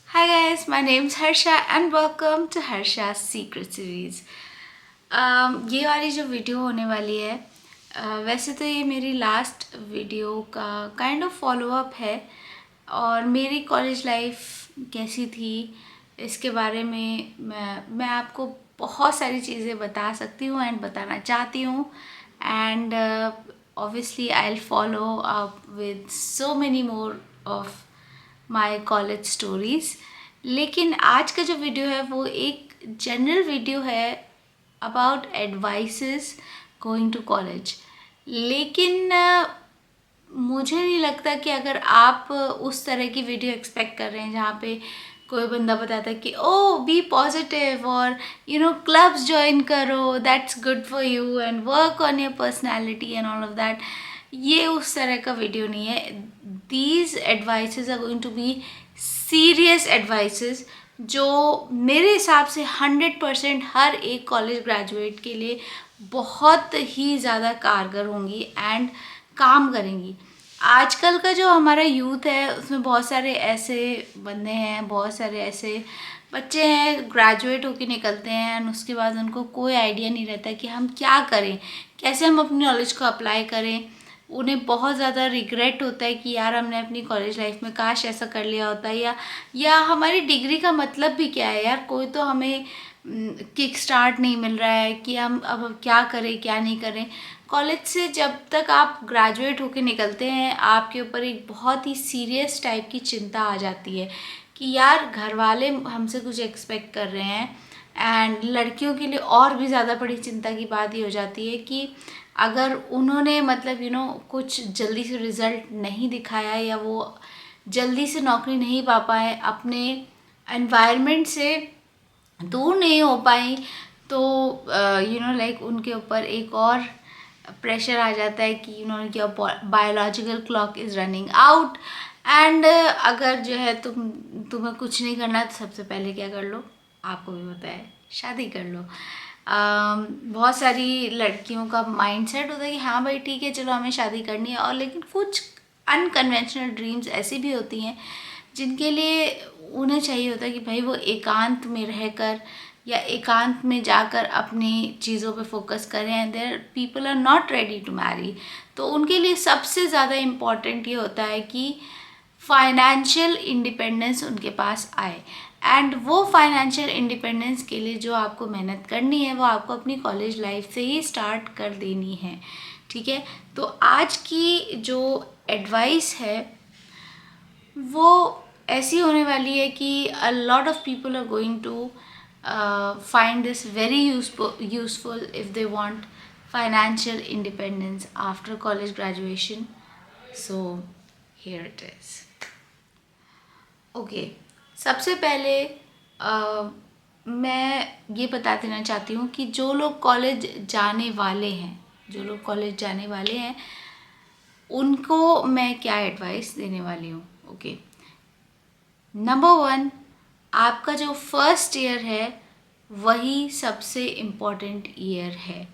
Hi guys, my name's Harsha and welcome to Harsha's Secret Series. ये वाली जो video होने वाली है वैसे तो ये मेरी लास्ट वीडियो का काइंड ऑफ फॉलो अप है और मेरी कॉलेज लाइफ कैसी थी इसके बारे में मैं आपको बहुत सारी चीज़ें बता सकती हूँ एंड बताना चाहती हूँ and obviously I'll follow up with so many more of my college stories. लेकिन आज का जो वीडियो है वो एक जनरल वीडियो है about advices going to college. लेकिन मुझे नहीं लगता कि अगर आप उस तरह की वीडियो एक्सपेक्ट कर रहे हैं जहाँ पे कोई बंदा बताता है कि ओ बी पॉजिटिव और क्लब्स ज्वाइन करो, that's good for you and work on your personality and all of that, ये उस तरह का वीडियो नहीं है। These advices are going to be serious advices जो मेरे हिसाब से 100% हर एक कॉलेज ग्रेजुएट के लिए बहुत ही ज़्यादा कारगर होंगी एंड काम करेंगी। आजकल का जो हमारा यूथ है उसमें बहुत सारे ऐसे बंदे हैं, बहुत सारे ऐसे बच्चे हैं ग्रेजुएट होकर निकलते हैं एंड उसके बाद उनको कोई आइडिया नहीं रहता कि हम क्या करें, कैसे हम अपनी नॉलेज को अप्लाई करें। उन्हें बहुत ज़्यादा रिग्रेट होता है कि यार हमने अपनी कॉलेज लाइफ में काश ऐसा कर लिया होता, या हमारी डिग्री का मतलब भी क्या है यार, कोई तो हमें किक स्टार्ट नहीं मिल रहा है कि हम अब क्या करें क्या नहीं करें। कॉलेज से जब तक आप ग्रेजुएट होकर निकलते हैं आपके ऊपर एक बहुत ही सीरियस टाइप की चिंता आ जाती है कि यार घर वाले हमसे कुछ एक्सपेक्ट कर रहे हैं। एंड लड़कियों के लिए और भी ज़्यादा बड़ी चिंता की बात ये हो जाती है कि अगर उन्होंने मतलब कुछ जल्दी से रिज़ल्ट नहीं दिखाया या वो जल्दी से नौकरी नहीं पा पाए, अपने एनवायरनमेंट से दूर नहीं हो पाई, तो लाइक उनके ऊपर एक और प्रेशर आ जाता है कि your biological clock is running out and अगर जो है तुम्हें कुछ नहीं करना तो सबसे पहले क्या कर लो, आपको भी पता है, शादी कर लो। बहुत सारी लड़कियों का माइंडसेट होता है कि हाँ भाई ठीक है चलो हमें शादी करनी है, और लेकिन कुछ अनकन्वेंशनल ड्रीम्स ऐसी भी होती हैं जिनके लिए उन्हें चाहिए होता है कि भाई वो एकांत में रहकर या एकांत में जाकर अपनी चीज़ों पे फोकस करें and there people are not ready to marry. तो उनके लिए सबसे ज़्यादा इम्पॉर्टेंट ये होता है कि फाइनेंशियल इंडिपेंडेंस उनके पास आए। एंड वो फाइनेंशियल इंडिपेंडेंस के लिए जो आपको मेहनत करनी है वो आपको अपनी कॉलेज लाइफ से ही स्टार्ट कर देनी है, ठीक है। तो आज की जो एडवाइस है वो ऐसी होने वाली है कि a lot of people are going to find this very useful if they want financial independence after college graduation. So here it is. Okay, सबसे पहले मैं ये बता देना चाहती हूँ कि जो लोग कॉलेज जाने वाले हैं, उनको मैं क्या एडवाइस देने वाली हूँ। ओके, नंबर 1, आपका जो फर्स्ट ईयर है वही सबसे इम्पॉर्टेंट ईयर है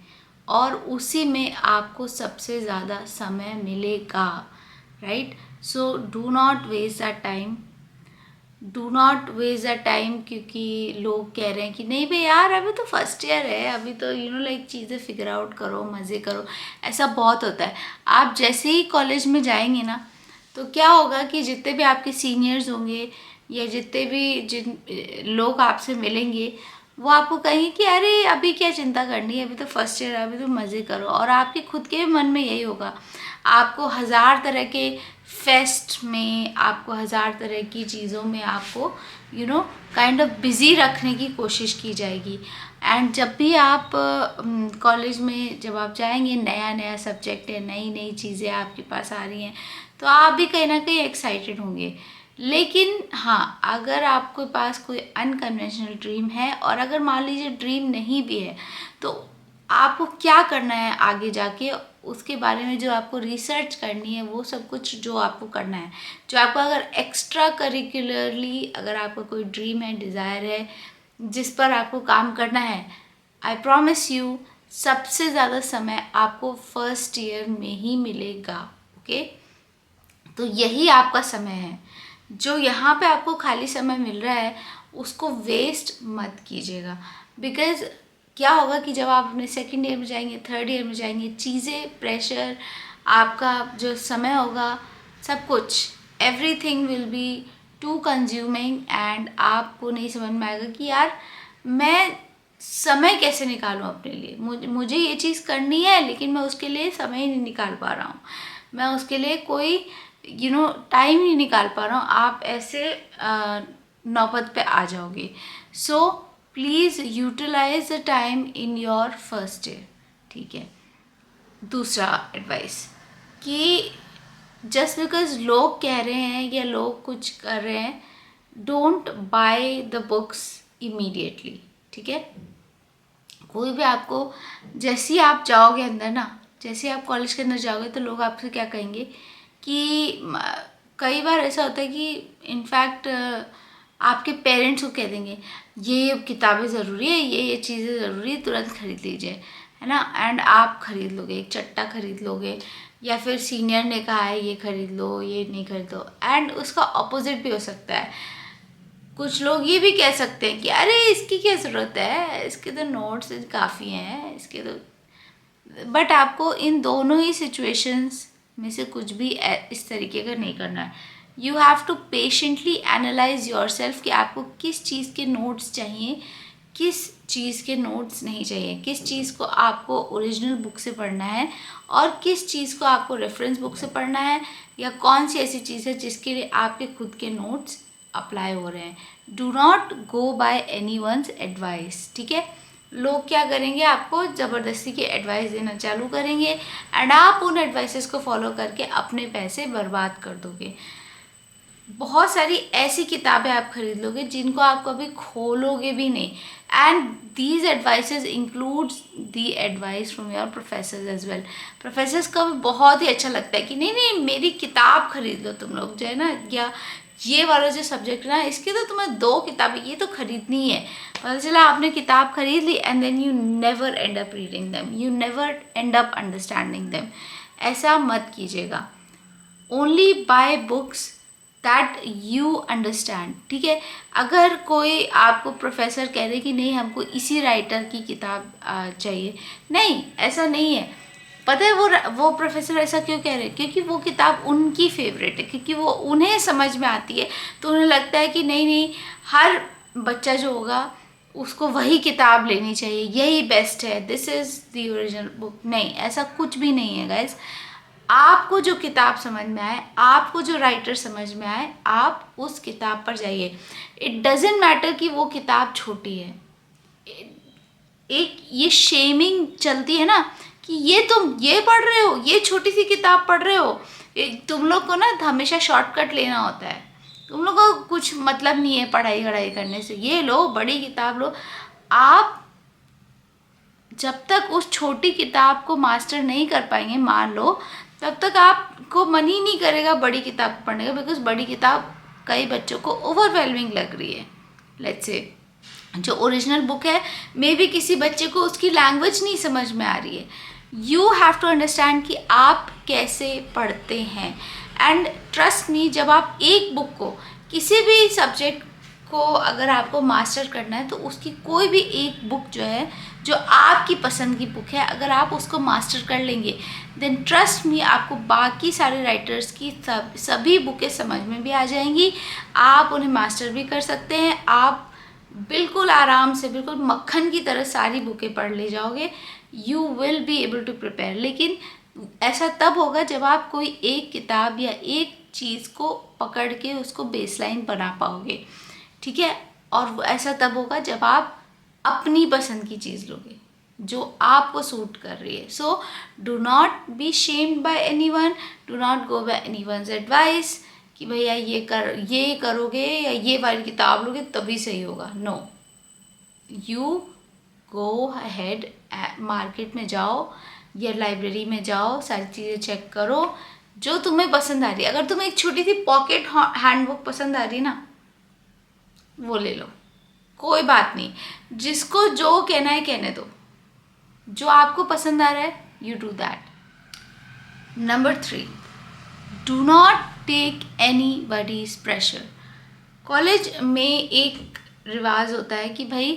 और उसी में आपको सबसे ज़्यादा समय मिलेगा, right. So do not waste that time क्योंकि लोग कह रहे हैं कि नहीं भाई यार अभी तो फर्स्ट ईयर है, अभी तो लाइक चीज़ें फिगर आउट करो, मज़े करो। ऐसा बहुत होता है। आप जैसे ही कॉलेज में जाएंगे ना तो क्या होगा कि जितने भी आपके सीनियर्स होंगे या जितने भी जिन लोग आपसे मिलेंगे वो आपको कहेंगे कि अरे अभी क्या चिंता करनी है, अभी तो फर्स्ट ईयर है, अभी तो मज़े करो। और आपके खुद के मन में यही होगा। आपको हज़ार तरह के फेस्ट में, आपको हज़ार तरह की चीज़ों में आपको काइंड ऑफ बिज़ी रखने की कोशिश की जाएगी। एंड जब भी आप कॉलेज में जब आप जाएंगे, नया नया सब्जेक्ट है, नई नई चीज़ें आपके पास आ रही हैं, तो आप भी कहीं ना कहीं एक्साइटेड होंगे। लेकिन हाँ, अगर आपके पास कोई अनकन्वेंशनल ड्रीम है और अगर मान लीजिए ड्रीम नहीं भी है तो आपको क्या करना है आगे जाके, उसके बारे में जो आपको रिसर्च करनी है वो सब कुछ जो आपको करना है, जो आपको अगर एक्स्ट्रा करिकुलरली अगर आपका कोई ड्रीम है, डिज़ायर है जिस पर आपको काम करना है, आई प्रॉमिस यू सबसे ज़्यादा समय आपको फर्स्ट ईयर में ही मिलेगा। ओके, तो यही आपका समय है। जो यहाँ पे आपको खाली समय मिल रहा है उसको वेस्ट मत कीजिएगा। बिकॉज क्या होगा कि जब आप अपने सेकेंड ईयर में जाएंगे, थर्ड ईयर में जाएंगे, चीज़ें, प्रेशर, आपका जो समय होगा, सब कुछ, everything will be too consuming and आपको नहीं समझ में आएगा कि यार मैं समय कैसे निकालूं अपने लिए। मुझे ये चीज़ करनी है लेकिन मैं उसके लिए समय ही नहीं निकाल पा रहा हूँ, मैं उसके लिए कोई टाइम नहीं निकाल पा रहा हूँ। आप ऐसे नौबत पे आ जाओगे। So please utilise the time in your first year, ठीक है। दूसरा एडवाइस कि जस्ट बिकॉज लोग कह रहे हैं या लोग कुछ कर रहे हैं, don't by the books immediately, ठीक है। कोई भी आपको, जैसे ही आप जाओगे अंदर ना, जैसे ही आप कॉलेज के अंदर जाओगे तो लोग आपसे क्या कहेंगे कि कई बार ऐसा होता है कि इनफैक्ट आपके पेरेंट्स को कह देंगे ये किताबें ज़रूरी है, ये चीज़ें ज़रूरी है, तुरंत खरीद लीजिए, है ना। एंड आप खरीद लोगे, एक चट्टा खरीद लोगे, या फिर सीनियर ने कहा है ये खरीद लो, ये नहीं खरीदो। एंड उसका अपोजिट भी हो सकता है। कुछ लोग ये भी कह सकते हैं कि अरे इसकी क्या ज़रूरत है, इसके तो नोट्स काफ़ी हैं, इसके तो। बट आपको इन दोनों ही सिचुएशंस में से कुछ भी इस तरीके का नहीं करना है। You have to patiently analyse yourself कि आपको किस चीज़ के नोट्स चाहिए, किस चीज़ के नोट्स नहीं चाहिए, किस चीज़ को आपको ओरिजिनल बुक से पढ़ना है और किस चीज़ को आपको रेफरेंस बुक से पढ़ना है, या कौन सी ऐसी चीज़ है जिसके लिए आपके खुद के नोट्स अप्लाई हो रहे हैं। Do not go by anyone's advice, ठीक है। लोग क्या करेंगे, आपको ज़बरदस्ती की एडवाइस देना चालू करेंगे एंड आप उन एडवाइसेस को फॉलो करके अपने पैसे बर्बाद कर दोगे। बहुत सारी ऐसी किताबें आप खरीद लोगे जिनको आप कभी खोलोगे भी नहीं। And these advices includes the advice from your professors as well. Professors का भी बहुत ही अच्छा लगता है कि नहीं नहीं मेरी किताब खरीद लो तुम लोग, जो है ना, या ये वाला जो सब्जेक्ट ना इसके तो तुम्हें 2 किताबें ये तो खरीदनी है। पता चला आपने किताब खरीद ली and then you never end up reading them, you never end up understanding them. ऐसा मत कीजिएगा। Only buy books that you understand, ठीक है। अगर कोई आपको प्रोफेसर कह रहे कि नहीं हमको इसी राइटर की किताब चाहिए, नहीं, ऐसा नहीं है। पता है वो प्रोफेसर ऐसा क्यों कह रहे हैं? क्योंकि वो किताब उनकी फेवरेट है, क्योंकि वो उन्हें समझ में आती है, तो उन्हें लगता है कि नहीं नहीं हर बच्चा जो होगा उसको वही किताब लेनी चाहिए, यही बेस्ट है, this is the original book. नहीं, ऐसा कुछ भी नहीं है गाइज। आपको जो किताब समझ में आए, आपको जो राइटर समझ में आए, आप उस किताब पर जाइए। इट डजेंट मैटर कि वो किताब छोटी है। एक ये शेमिंग चलती है ना कि ये तुम ये पढ़ रहे हो, ये छोटी सी किताब पढ़ रहे हो, तुम लोग को ना हमेशा शॉर्टकट लेना होता है, तुम लोग को कुछ मतलब नहीं है पढ़ाई वढ़ाई करने से, ये लो बड़ी किताब लो। आप जब तक उस छोटी किताब को मास्टर नहीं कर पाएंगे, मान लो, तब तक आपको मन ही नहीं करेगा बड़ी किताब पढ़ने का, बिकॉज बड़ी किताब कई बच्चों को ओवरवेलमिंग लग रही है। लेट्स से जो ओरिजिनल बुक है, मे बी किसी बच्चे को उसकी लैंग्वेज नहीं समझ में आ रही है। यू हैव टू अंडरस्टैंड कि आप कैसे पढ़ते हैं। एंड ट्रस्ट मी, जब आप एक बुक को, किसी भी सब्जेक्ट को अगर आपको मास्टर करना है, तो उसकी कोई भी एक बुक जो है, जो आपकी पसंद की बुक है, अगर आप उसको मास्टर कर लेंगे, देन ट्रस्ट मी आपको बाकी सारे राइटर्स की सभी बुकें समझ में भी आ जाएंगी, आप उन्हें मास्टर भी कर सकते हैं। आप बिल्कुल आराम से, बिल्कुल मक्खन की तरह सारी बुकें पढ़ ले जाओगे। You will be able to prepare. लेकिन ऐसा तब होगा जब आप कोई एक किताब या एक चीज़ को पकड़ के उसको बेसलाइन बना पाओगे, ठीक है। और ऐसा तब होगा जब आप अपनी पसंद की चीज़ लोगे जो आपको सूट कर रही है। So do not be shamed by anyone, do not go by anyone's advice कि भैया ये करोगे या ये वाली किताब लोगे तभी सही होगा। No, you go ahead, market में जाओ या लाइब्रेरी में जाओ, सारी चीज़ें चेक करो जो तुम्हें पसंद आ रही है। अगर तुम्हें एक छोटी सी पॉकेट हैंडबुक पसंद आ रही है ना, वो ले लो, कोई बात नहीं। जिसको जो कहना है कहने दो, जो आपको पसंद आ रहा है you do that. Number 3, do not take anybody's pressure. College में एक रिवाज होता है कि भाई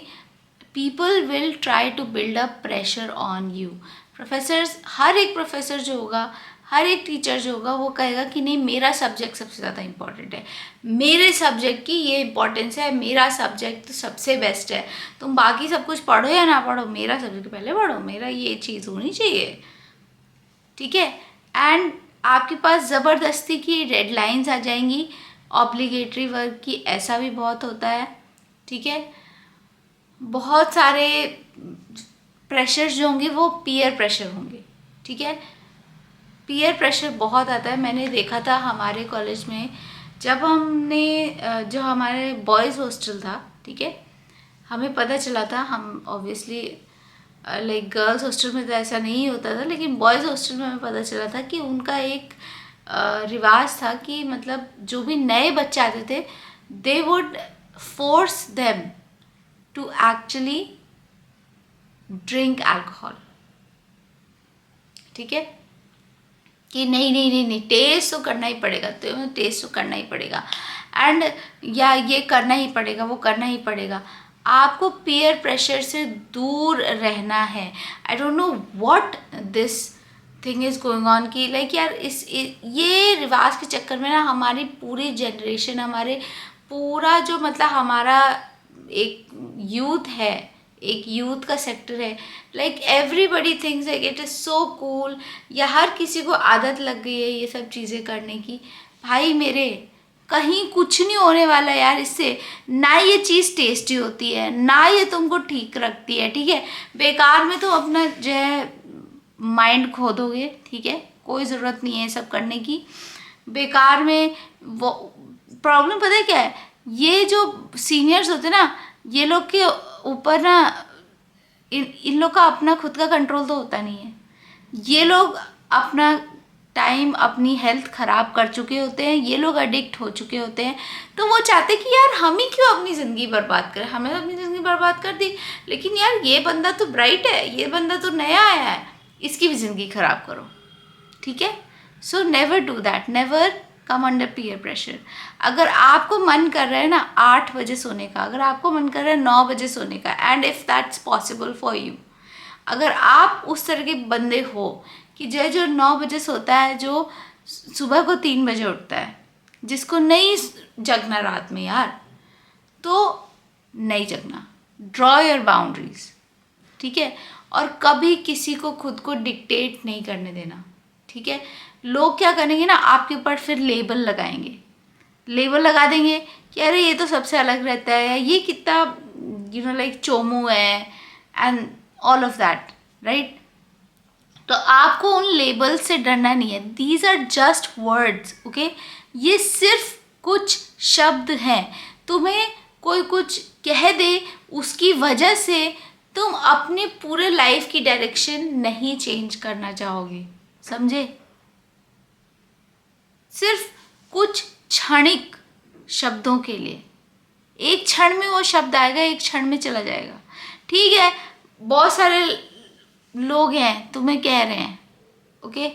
people will try to build up pressure on you. Professors, हर एक प्रोफेसर जो होगा, हर एक टीचर जो होगा, वो कहेगा कि नहीं मेरा सब्जेक्ट सबसे ज़्यादा इम्पॉर्टेंट है, मेरे सब्जेक्ट की ये इम्पोर्टेंस है, मेरा सब्जेक्ट तो सबसे बेस्ट है, तुम बाकी सब कुछ पढ़ो या ना पढ़ो, मेरा सब्जेक्ट पहले पढ़ो, मेरा ये चीज़ होनी चाहिए, ठीक है। एंड आपके पास ज़बरदस्ती की डेडलाइंस आ जाएंगी, ऑब्लिगेटरी वर्क की, ऐसा भी बहुत होता है, ठीक है। बहुत सारे प्रेशर्स जो होंगे वो पीयर प्रेशर होंगे, ठीक है। पीयर प्रेशर बहुत आता है। मैंने देखा था हमारे कॉलेज में, जब हमने जो हमारे बॉयज़ हॉस्टल था, ठीक है, हमें पता चला था, हम ऑब्वियसली लाइक गर्ल्स हॉस्टल में तो ऐसा नहीं होता था, लेकिन बॉयज़ हॉस्टल में हमें पता चला था कि उनका एक रिवाज था कि मतलब जो भी नए बच्चे आते थे, they would force them to actually drink alcohol, ठीक है, कि नहीं नहीं नहीं नहीं टेस्ट तो करना ही पड़ेगा, तो टेस्ट तो करना ही पड़ेगा, एंड या ये करना ही पड़ेगा, वो करना ही पड़ेगा। आपको पीयर प्रेशर से दूर रहना है। I don't know what this thing is going on कि लाइक यार ये रिवाज के चक्कर में ना हमारी पूरी जनरेशन, हमारे पूरा जो मतलब हमारा एक यूथ है, एक यूथ का सेक्टर है, like everybody thinks like it is so cool, या हर किसी को आदत लग गई है ये सब चीज़ें करने की। भाई मेरे, कहीं कुछ नहीं होने वाला यार इससे, ना ये चीज़ टेस्टी होती है, ना ये तुमको ठीक रखती है, ठीक है। बेकार में तुम अपना जो है माइंड खो दोगे, ठीक है, कोई ज़रूरत नहीं है ये सब करने की। बेकार में वो प्रॉब्लम पता है क्या है, ये जो सीनियर्स होते हैं ना, ये लोग के ऊपर ना इन लोग का अपना खुद का कंट्रोल तो होता नहीं है। ये लोग अपना टाइम, अपनी हेल्थ ख़राब कर चुके होते हैं, ये लोग एडिक्ट हो चुके होते हैं, तो वो चाहते कि यार हम ही क्यों अपनी ज़िंदगी बर्बाद करें, हमें तो अपनी ज़िंदगी बर्बाद कर दी, लेकिन यार ये बंदा तो ब्राइट है, ये बंदा तो नया आया है, इसकी भी ज़िंदगी ख़राब करो, ठीक है। So never do that, never come under peer pressure. अगर आपको मन कर रहा है ना 8 बजे सोने का, अगर आपको मन कर रहा है 9 बजे सोने का, and if that's possible for you, अगर आप उस तरह के बंदे हो कि जो 9 बजे सोता है, जो सुबह को 3 बजे उठता है, जिसको नहीं जगना रात में यार, तो नहीं जगना, ड्रॉ योर बाउंड्रीज, ठीक है। और कभी किसी को खुद को डिक्टेट नहीं करने देना, ठीक है। लोग क्या करेंगे ना, आपके ऊपर फिर लेबल लगाएंगे, लेबल लगा देंगे कि अरे ये तो सबसे अलग रहता है, ये कितना लाइक चोमू है, and all of that, right. तो आपको उन लेबल से डरना नहीं है, these are just words, okay. ये सिर्फ कुछ शब्द हैं, तुम्हें कोई कुछ कह दे उसकी वजह से तुम अपनी पूरे लाइफ की डायरेक्शन नहीं चेंज करना चाहोगे, समझे। सिर्फ कुछ क्षणिक शब्दों के लिए, एक क्षण में वो शब्द आएगा, एक क्षण में चला जाएगा, ठीक है। बहुत सारे लोग हैं तुम्हें कह रहे हैं, ओके,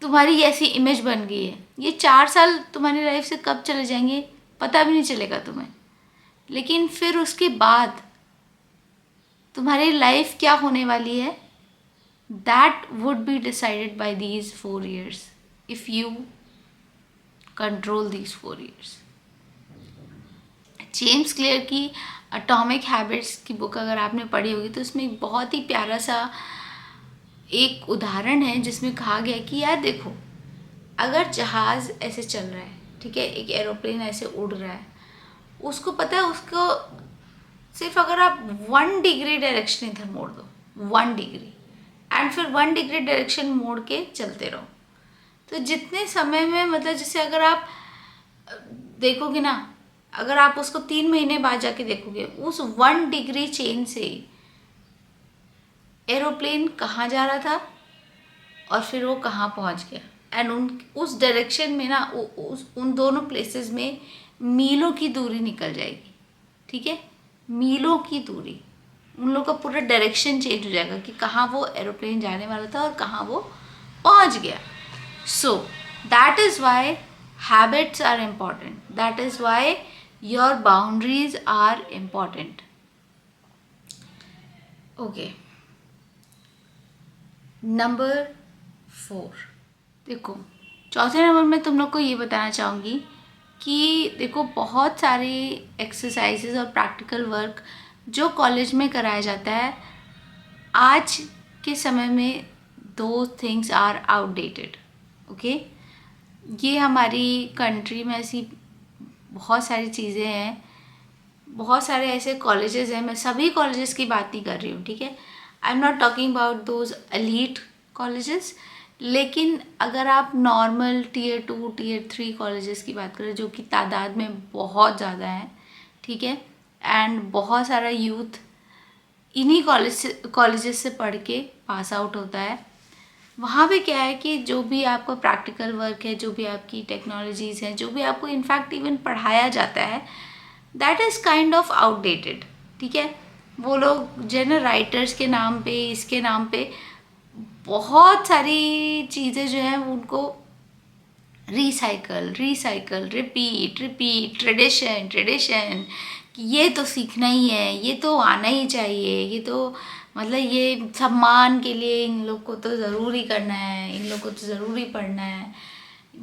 तुम्हारी ऐसी इमेज बन गई है, ये 4 साल तुम्हारी लाइफ से कब चले जाएंगे पता भी नहीं चलेगा तुम्हें, लेकिन फिर उसके बाद तुम्हारी लाइफ क्या होने वाली है, that would be decided by these 4 years if you control these 4 years। James clear की एटॉमिक हैबिट्स की बुक अगर आपने पढ़ी होगी तो उसमें एक बहुत ही प्यारा सा एक उदाहरण है जिसमें कहा गया कि यार देखो, अगर जहाज़ ऐसे चल रहा है, ठीक है, एक एरोप्लेन ऐसे उड़ रहा है, उसको पता है, उसको सिर्फ अगर आप 1 डिग्री डायरेक्शन इधर मोड़ दो, 1 डिग्री, एंड फिर 1 डिग्री डायरेक्शन मोड़ के चलते रहो, तो जितने समय में मतलब जैसे अगर आप देखोगे ना, अगर आप उसको 3 महीने बाद जाके देखोगे, उस 1 डिग्री चेंज से एरोप्लेन कहाँ जा रहा था और फिर वो कहाँ पहुँच गया, एंड उस डायरेक्शन में ना उन दोनों प्लेसेस में मीलों की दूरी निकल जाएगी, ठीक है, मीलों की दूरी, उन लोगों का पूरा डायरेक्शन चेंज हो जाएगा कि कहाँ वो एरोप्लेन जाने वाला था और कहाँ वो पहुँच गया। So that is why Habits are important. That is why your boundaries are important. Okay. Number 4, देखो चौथे नंबर में तुम लोग को ये बताना चाहूँगी कि देखो बहुत सारे एक्सरसाइजेज और प्रैक्टिकल वर्क जो कॉलेज में कराया जाता है, आज के समय में दो थिंग्स आर आउटडेटेड. ओके, ये हमारी कंट्री में ऐसी बहुत सारी चीज़ें हैं, बहुत सारे ऐसे कॉलेजेस हैं. मैं सभी कॉलेजेस की बात नहीं कर रही हूँ, ठीक है. I am not talking about those elite colleges, लेकिन अगर आप नॉर्मल टीयर 2 टीयर 3 कॉलेजेस की बात करें जो कि तादाद में बहुत ज़्यादा हैं, ठीक है, एंड बहुत सारा यूथ इन्हीं कॉलेजेस से पढ़ के पास आउट होता है. वहाँ पे क्या है कि जो भी आपका प्रैक्टिकल वर्क है, जो भी आपकी टेक्नोलॉजीज़ हैं, जो भी आपको इनफैक्ट इवन पढ़ाया जाता है, that is kind of outdated. ठीक है, वो लोग जो है ना राइटर्स के नाम पे, इसके नाम पे बहुत सारी चीज़ें जो हैं उनको रिसाइकल रिपीट ट्रेडिशन कि ये तो सीखना ही है, ये तो आना ही चाहिए, ये तो मतलब ये सम्मान के लिए इन लोग को तो ज़रूरी करना है, इन लोग को तो ज़रूरी पढ़ना है,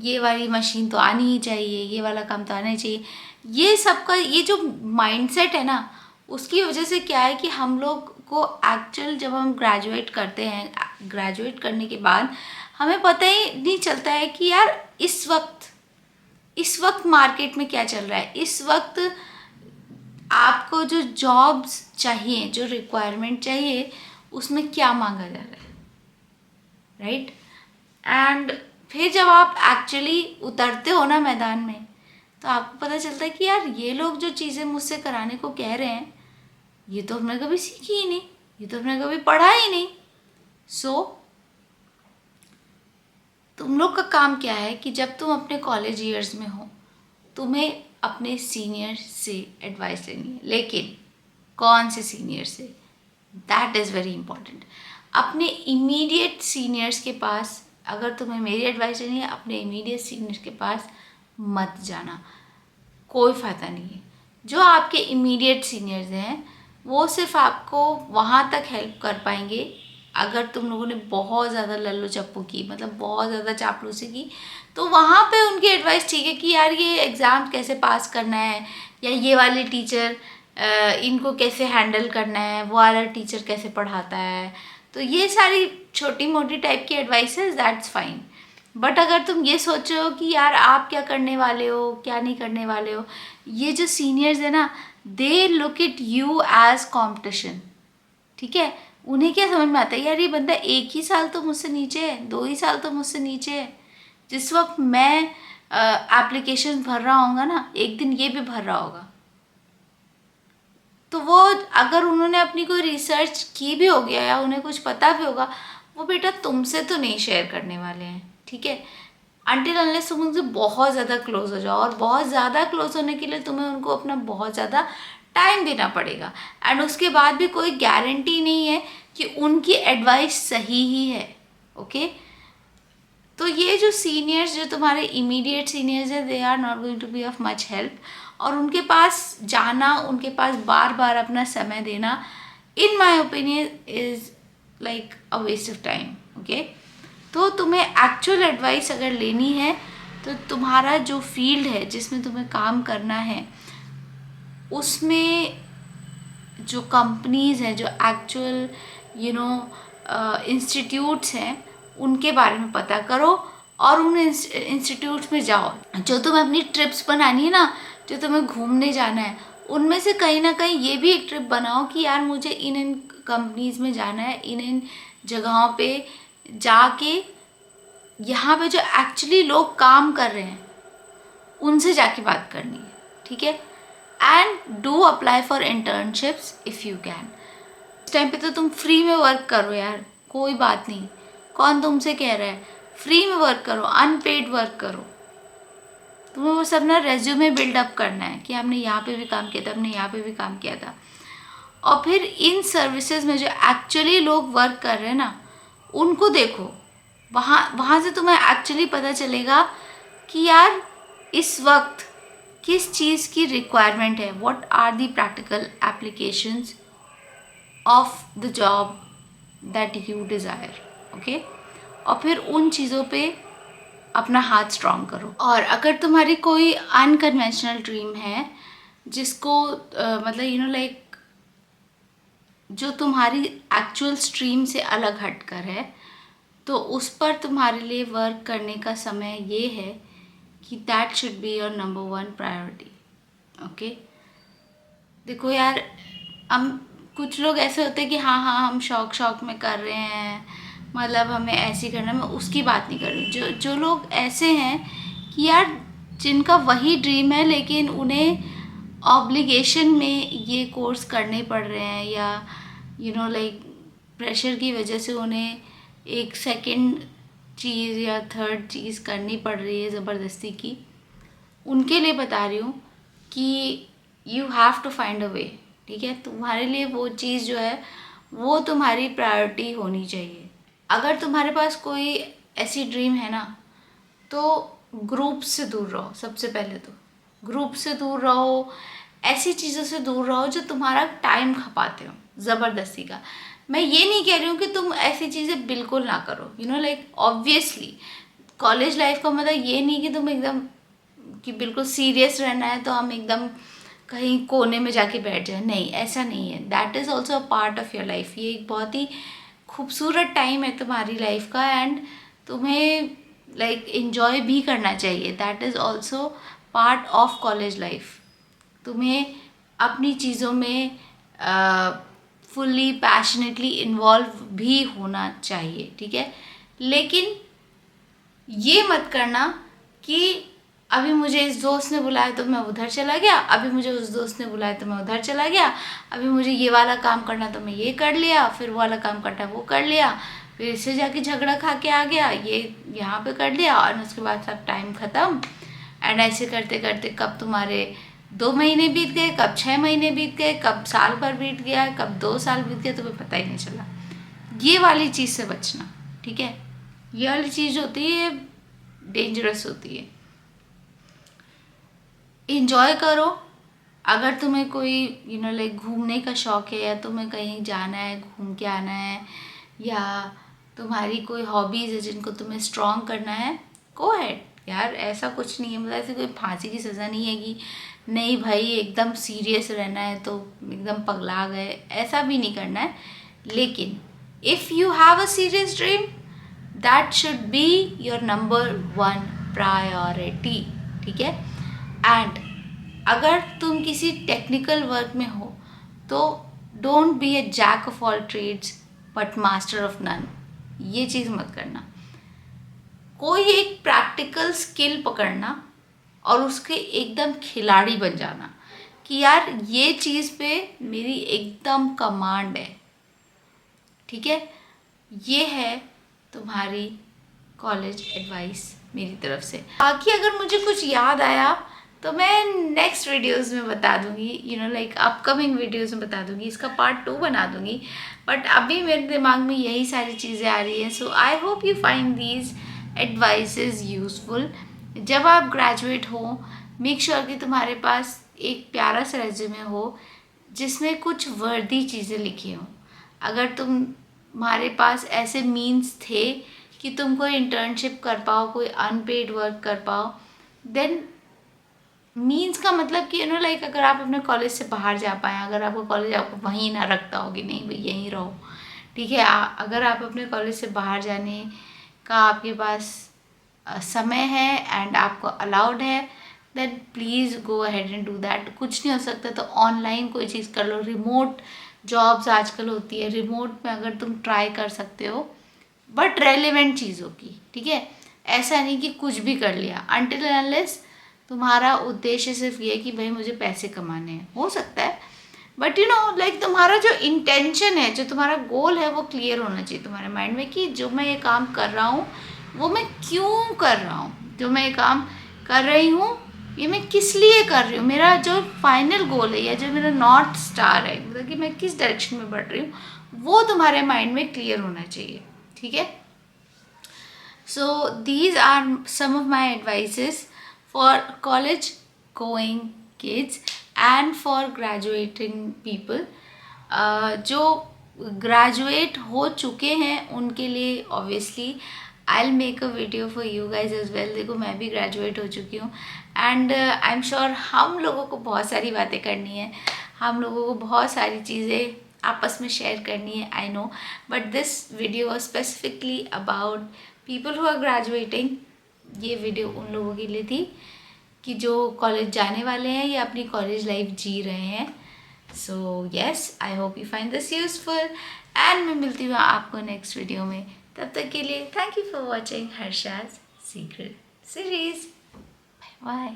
ये वाली मशीन तो आनी ही चाहिए, ये वाला काम तो आना ही चाहिए. ये सबका ये जो माइंडसेट है ना, उसकी वजह से क्या है कि हम लोग को एक्चुअल जब हम ग्रेजुएट करते हैं, ग्रेजुएट करने के बाद हमें पता ही नहीं चलता है कि यार इस वक्त मार्केट में क्या चल रहा है. इस वक्त आपको जो जॉब्स चाहिए, जो रिक्वायरमेंट चाहिए, उसमें क्या मांगा जा रहा है, राइट. एंड फिर जब आप एक्चुअली उतरते हो ना मैदान में, तो आपको पता चलता है कि यार ये लोग जो चीज़ें मुझसे कराने को कह रहे हैं, ये तो हमने कभी सीखी ही नहीं, ये तो हमने कभी पढ़ा ही नहीं. सो तुम लोग का काम क्या है कि जब तुम अपने कॉलेज ईयर्स में हो, तुम्हें अपने सीनियर से एडवाइस लेनी है. लेकिन कौन से सीनियर से, दैट इज़ वेरी इंपॉर्टेंट. अपने इमीडिएट सीनियर्स के पास, अगर तुम्हें मेरी एडवाइस लेनी है, अपने इमीडिएट सीनियर्स के पास मत जाना, कोई फ़ायदा नहीं है. जो आपके इमीडिएट सीनियर्स हैं वो सिर्फ आपको वहाँ तक हेल्प कर पाएंगे अगर तुम लोगों ने बहुत ज़्यादा लल्लो चप्पू की, मतलब बहुत ज़्यादा चापलूसी की, तो वहाँ पे उनकी एडवाइस ठीक है कि यार ये एग्ज़ाम कैसे पास करना है, या ये वाले टीचर इनको कैसे हैंडल करना है, वो वाला टीचर कैसे पढ़ाता है. तो ये सारी छोटी मोटी टाइप की एडवाइसेस, दैट्स फाइन. बट अगर तुम ये सोच रहे हो कि यार आप क्या करने वाले हो, क्या नहीं करने वाले हो, ये जो सीनियर्स है ना, they look it you as competition. ठीक है, उन्हें क्या समझ में आता है, यार ये बंदा 1 ही साल तो मुझसे नीचे है, 2 ही साल तो मुझसे नीचे है. जिस वक्त मैं एप्लीकेशन भर रहा होगा ना, एक दिन ये भी भर रहा होगा. तो वो अगर उन्होंने अपनी कोई रिसर्च की भी हो गया या उन्हें कुछ पता भी होगा, वो बेटा तुमसे तो नहीं शेयर करने वाले हैं. ठीक है, अनटिल अनलेस तुम उनसे बहुत ज़्यादा क्लोज हो जाओ, और बहुत ज़्यादा क्लोज होने के लिए तुम्हें उनको अपना बहुत ज़्यादा टाइम देना पड़ेगा. एंड उसके बाद भी कोई गारंटी नहीं है कि उनकी एडवाइस सही ही है. ओके, तो ये जो सीनियर्स, जो तुम्हारे इमीडिएट सीनियर्स हैं, they are not going to be of much help. और उनके पास जाना, उनके पास बार बार अपना समय देना, in my opinion is like a waste of time. Okay, तो तुम्हें एक्चुअल एडवाइस अगर लेनी है तो तुम्हारा जो फील्ड है जिसमें तुम्हें काम करना है, उसमें जो कंपनीज़ हैं, जो एक्चुअल इंस्टीट्यूट्स हैं, उनके बारे में पता करो और उन इंस्टीट्यूट्स में जाओ. जो तुम्हें अपनी ट्रिप्स बनानी है ना, जो तुम्हें घूमने जाना है, उनमें से कहीं ना कहीं ये भी एक ट्रिप बनाओ कि यार मुझे इन कंपनीज़ में जाना है, इन जगहों पे जाके यहाँ पे जो एक्चुअली लोग काम कर रहे हैं उनसे जाके बात करनी है. ठीक है, and do apply for internships if you can. इस टाइम पे तो तुम फ्री में वर्क करो यार, कोई बात नहीं. कौन तुमसे कह रहा है, फ्री में वर्क करो, अनपेड वर्क करो. तुम्हें वो सब ना रेज्यूमे बिल्डअप करना है कि हमने यहाँ पे भी काम किया था, हमने यहाँ पे भी काम किया था. और फिर इन सर्विसेज में जो एक्चुअली लोग वर्क कर रहे हैं ना, उनको देखो. वहाँ से तुम्हें एक्चुअली पता चलेगा कि यार इस वक्त किस चीज़ की रिक्वायरमेंट है, what are the practical applications of the job that you desire, okay. और फिर उन चीज़ों पे अपना हाथ स्ट्रॉन्ग करो। और अगर तुम्हारी कोई अनकन्वेंशनल ड्रीम है जिसको मतलब लाइक जो तुम्हारी एक्चुअल स्ट्रीम से अलग हटकर है, तो उस पर तुम्हारे लिए वर्क करने का समय ये है कि that should be your number 1 priority, okay. देखो यार, हम कुछ लोग ऐसे होते हैं कि हाँ हाँ हम शौक में कर रहे हैं, मतलब हमें ऐसे ही करना है। मैं उसकी बात नहीं कर रही। जो लोग ऐसे हैं कि यार जिनका वही ड्रीम है लेकिन उन्हें ऑब्लिगेशन में ये कोर्स करने पड़ रहे हैं, या लाइक प्रेशर की वजह से उन्हें एक सेकंड चीज़ या थर्ड चीज़ करनी पड़ रही है ज़बरदस्ती की, उनके लिए बता रही हूँ कि you have to find a way, ठीक है। तुम्हारे लिए वो चीज़ जो है वो तुम्हारी प्रायोरिटी होनी चाहिए। अगर तुम्हारे पास कोई ऐसी ड्रीम है ना, तो ग्रुप से दूर रहो। सबसे पहले तो ग्रुप से दूर रहो, ऐसी चीज़ों से दूर रहो जो तुम्हारा टाइम खपाते हो ज़बरदस्ती का। मैं ये नहीं कह रही हूँ कि तुम ऐसी चीज़ें बिल्कुल ना करो, लाइक ऑब्वियसली कॉलेज लाइफ का मतलब ये नहीं कि तुम एकदम कि बिल्कुल सीरियस रहना है तो हम एकदम कहीं कोने में जाके बैठ जाए, नहीं, ऐसा नहीं है। That is also a part of your life. ये एक बहुत ही खूबसूरत टाइम है तुम्हारी लाइफ का, एंड तुम्हें लाइक एंजॉय भी करना चाहिए। That is also part of college life. तुम्हें अपनी चीज़ों में फुल्ली पैशनेटली इन्वॉल्व भी होना चाहिए, ठीक है। लेकिन ये मत करना कि अभी मुझे इस दोस्त ने बुलाया तो मैं उधर चला गया, अभी मुझे उस दोस्त ने बुलाया तो मैं उधर चला गया, अभी मुझे ये वाला काम करना तो मैं ये कर लिया, फिर वो वाला काम करना वो कर लिया, फिर इससे जाके झगड़ा खा के आ गया, ये यहाँ पे कर लिया, और उसके बाद सब टाइम ख़त्म। एंड ऐसे करते करते कब तुम्हारे 2 महीने बीत गए, कब 6 महीने बीत गए, कब साल भर बीत गया, कब 2 साल बीत गए, तुम्हें पता ही नहीं चला। ये वाली चीज़ से बचना, ठीक है। ये वाली चीज़ होती है डेंजरस होती है। इंजॉय करो। अगर तुम्हें कोई लाइक घूमने का शौक़ है, या तुम्हें कहीं जाना है, घूम के आना है, या तुम्हारी कोई हॉबीज़ है जिनको तुम्हें स्ट्रॉन्ग करना है, गो अहेड यार। ऐसा कुछ नहीं है, मतलब ऐसे कोई फांसी की सज़ा नहीं है कि नहीं भाई एकदम सीरियस रहना है तो एकदम पगला गए, ऐसा भी नहीं करना है। लेकिन if you have a serious dream, that should be your number 1 priority, ठीक है। एंड अगर तुम किसी टेक्निकल वर्क में हो तो don't be a jack of all trades but master of none. ये चीज़ मत करना। कोई एक प्रैक्टिकल स्किल पकड़ना और उसके एकदम खिलाड़ी बन जाना कि यार ये चीज़ पे मेरी एकदम कमांड है, ठीक है। ये है तुम्हारी कॉलेज एडवाइस मेरी तरफ से। बाकी अगर मुझे कुछ याद आया तो मैं नेक्स्ट वीडियोस में बता दूंगी, लाइक अपकमिंग वीडियोस में बता दूंगी, इसका पार्ट 2 बना दूंगी। बट अभी मेरे दिमाग में यही सारी चीज़ें आ रही हैं। So I hope you find these advices useful. जब आप ग्रेजुएट हो, मेक श्योर कि तुम्हारे पास एक प्यारा सा रेज्यूमे हो जिसमें कुछ वर्दी चीज़ें लिखी हों। अगर तुम्हारे पास ऐसे मीन्स थे कि तुम कोई इंटर्नशिप कर पाओ, कोई अनपेड वर्क कर पाओ, देन मीन्स का मतलब कि लाइक अगर आप अपने कॉलेज से बाहर जा पाएँ, अगर आपका कॉलेज आपको वहीं ना रखता होगी, नहीं भाई यहीं रहो, ठीक है। अगर आप अपने कॉलेज से बाहर जाने का आपके पास समय है एंड आपको अलाउड है, then please go ahead and do that. कुछ नहीं हो सकता तो ऑनलाइन कोई चीज़ कर लो। रिमोट जॉब्स आजकल होती है, रिमोट में अगर तुम ट्राई कर सकते हो बट रेलिवेंट चीज़ों की, ठीक है। ऐसा नहीं कि कुछ भी कर लिया, अनटिल अनलेस तुम्हारा उद्देश्य सिर्फ ये कि भाई मुझे पैसे कमाने हैं, हो सकता है। बट लाइक तुम्हारा जो इंटेंशन है, जो तुम्हारा गोल है, वो क्लियर होना चाहिए तुम्हारे माइंड में कि जो मैं ये काम कर रहा हूँ वो मैं क्यों कर रहा हूँ, जो मैं ये काम कर रही हूँ ये मैं किस लिए कर रही हूँ, मेरा जो फाइनल गोल है या जो मेरा नॉर्थ स्टार है, मतलब कि मैं किस डायरेक्शन में बढ़ रही हूँ, वो तुम्हारे माइंड में क्लियर होना चाहिए, ठीक है। So these are some of my advices for college going kids and for graduating people. जो ग्रेजुएट हो चुके हैं उनके लिए obviously I will make a video for you guys as well. देखो मैं भी ग्रेजुएट हो चुकी हूँ एंड आई एम श्योर हम लोगों को बहुत सारी बातें करनी है, हम लोगों को बहुत सारी चीज़ें आपस में शेयर करनी है, I know. But this video specifically about people who are graduating. ये वीडियो उन लोगों के लिए थी कि जो कॉलेज जाने वाले हैं या अपनी कॉलेज लाइफ जी रहे हैं. So yes, I hope you find this useful and मैं मिलती हूँ आपको नेक्स्ट वीडियो में. तब तक के लिए thank you for watching Harsha's secret series. Bye.